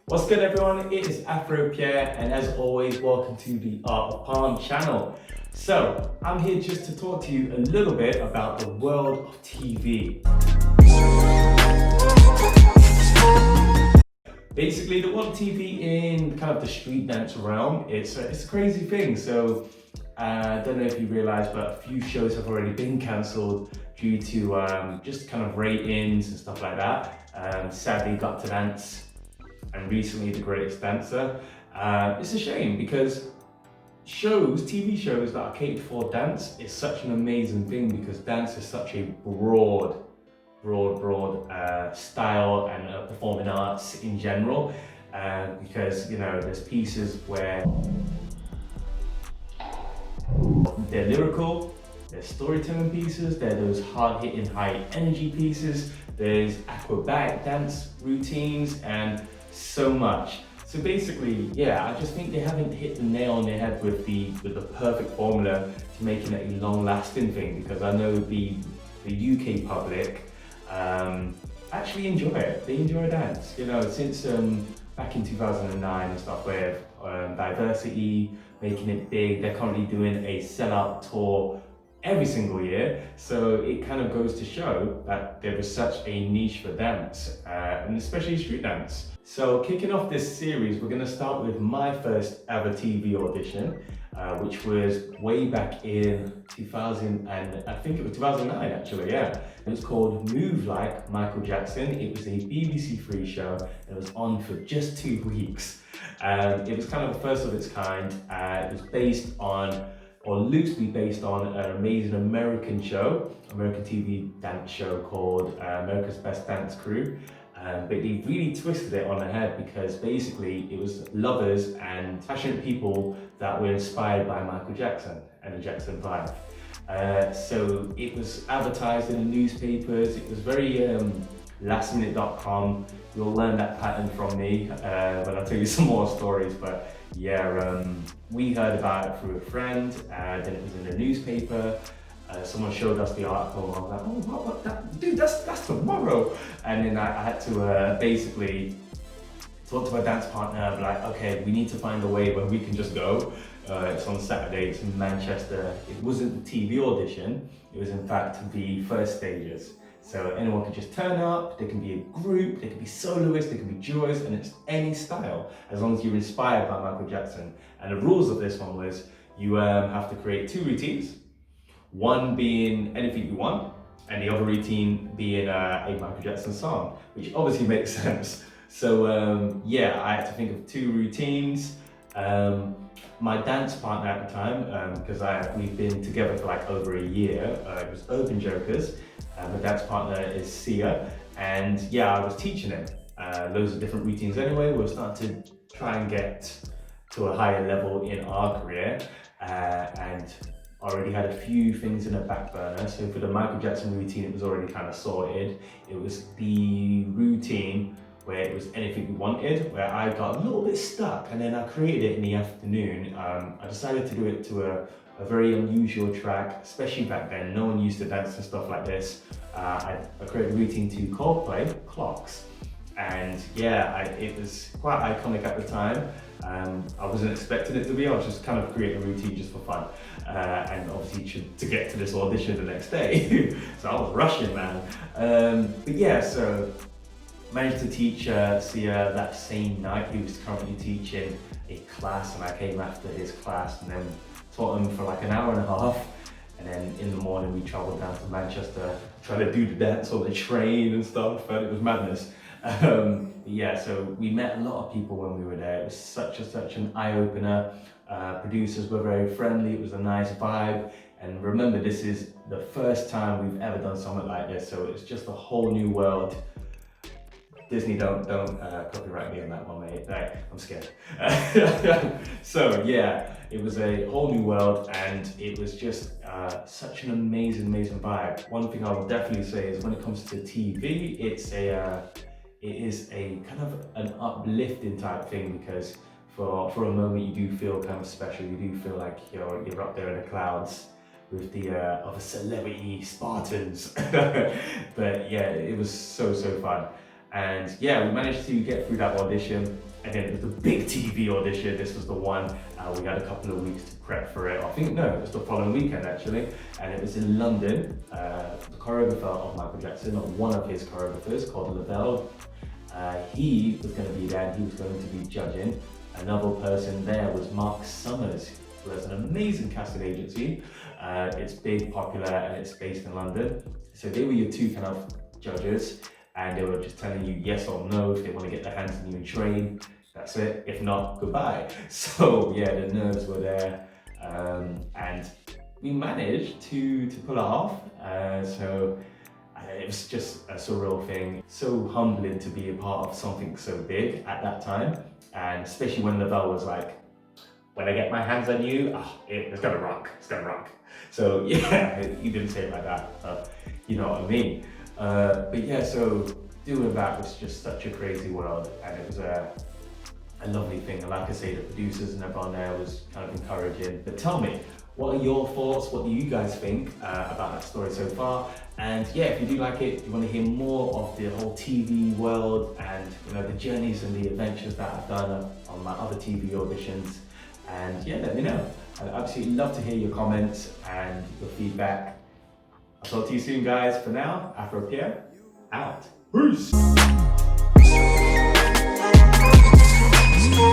What's good, everyone? It is Afro Pierre, and as always, welcome to the Art of Palm channel. So, I'm here just to talk to you a little bit about the world of TV. Basically, the world of TV in kind of the street dance realm, it's a crazy thing. So, I don't know if you realize, but a few shows have already been cancelled due to just kind of ratings and stuff like that. Sadly, Got to Dance and recently The Greatest Dancer. It's a shame because TV shows that are catered for dance is such an amazing thing because dance is such a broad style and performing arts in general. Because there's pieces where they're lyrical, there's storytelling pieces, there are those hard-hitting, high-energy pieces, there's acrobatic dance routines, and so much. So basically, yeah, I just think they haven't hit the nail on their head with the perfect formula to making it a long-lasting thing. Because I know the UK public actually enjoy it. They enjoy dance. Since back in 2009 and stuff, where Diversity making it big, they're currently doing a sellout tour every single year. So it kind of goes to show that there is such a niche for dance, and especially street dance. So kicking off this series, we're going to start with my first ever TV audition, which was way back in 2000, and I think it was 2009 actually, yeah. It was called Move Like Michael Jackson. It was a BBC Three show. It was on for just 2 weeks. It was kind of the first of its kind. It was based on, or loosely based on, an amazing American TV dance show called America's Best Dance Crew. But they really twisted it on the head because basically it was lovers and passionate people that were inspired by Michael Jackson and the Jackson 5. So it was advertised in the newspapers. It was very lastminute.com. You'll learn that pattern from me when I tell you some more stories. But yeah, we heard about it through a friend, then it was in the newspaper. Someone showed us the article and I was like, oh, what, dude, that's tomorrow. And then I had to basically talk to my dance partner and be like, okay, we need to find a way where we can just go. It's on Saturday, it's in Manchester. It wasn't the TV audition, it was in fact the first stages. So anyone can just turn up, there can be a group, there can be soloists, there can be duos, and it's any style, as long as you're inspired by Michael Jackson. And the rules of this one was, you have to create 2 routines, one being anything you want, and the other routine being a Michael Jackson song, which obviously makes sense. So yeah, I had to think of 2 routines. My dance partner at the time, because we've been together for like over a year, it was Urban Jokers. My dance partner is Sia, and yeah, I was teaching him loads of different routines anyway. We were starting to try and get to a higher level in our career, and already had a few things in the back burner. So for the Michael Jackson routine, it was already kind of sorted. It was the routine where it was anything we wanted, where I got a little bit stuck, and then I created it in the afternoon. I decided to do it to a very unusual track, especially back then. No one used to dance and stuff like this. I created a routine to Coldplay, Clocks. And yeah, it was quite iconic at the time. I wasn't expecting it to be. I was just kind of creating a routine just for fun, and obviously to get to this audition the next day. So I was rushing, man. But yeah, so managed to teach Sia that same night. He was currently teaching a class, and I came after his class and then taught him for like an hour and a half. And then in the morning we travelled down to Manchester, tried to do the dance on the train and stuff, and it was madness. Yeah, so we met a lot of people when we were there. It was such an eye-opener. Producers were very friendly, it was a nice vibe. And remember, this is the first time we've ever done something like this, so it's just a whole new world. Disney, don't copyright me on that one, mate. Like, I'm scared. So yeah, it was a whole new world, and it was just such an amazing vibe. One thing I will definitely say is when it comes to TV, it is a kind of an uplifting type thing, because for a moment you do feel kind of special. You do feel like you're up there in the clouds with the other celebrity Spartans. But yeah, it was so fun. And yeah, we managed to get through that audition. And then it was the big TV audition. This was the one. We had a couple of weeks to prep for it. I think, no, it was the following weekend actually. And it was in London. The choreographer of Michael Jackson, or one of his choreographers called Lavelle, he was going to be there and he was going to be judging. Another person there was Mark Summers, who has an amazing casting agency. It's big, popular, and it's based in London. So they were your two kind of judges, and they were just telling you yes or no if they want to get their hands on you and train. That's it. If not, goodbye. So yeah, the nerves were there, and we managed to pull it off. So it was just a surreal thing. So humbling to be a part of something so big at that time, and especially when Lavelle was like, "When I get my hands on you, it's gonna rock. It's gonna rock." So yeah, he didn't say it like that, but you know what I mean. But yeah, so doing that was just such a crazy world, and it was a lovely thing. And like I say, the producers and everyone there was kind of encouraging. But tell me, what are your thoughts? What do you guys think about that story so far? And yeah, if you do like it, you want to hear more of the whole TV world and you know the journeys and the adventures that I've done on my other TV auditions. And yeah, let me know. I'd absolutely love to hear your comments and your feedback. I'll talk to you soon, guys. For now, Afro Pierre, out. Peace.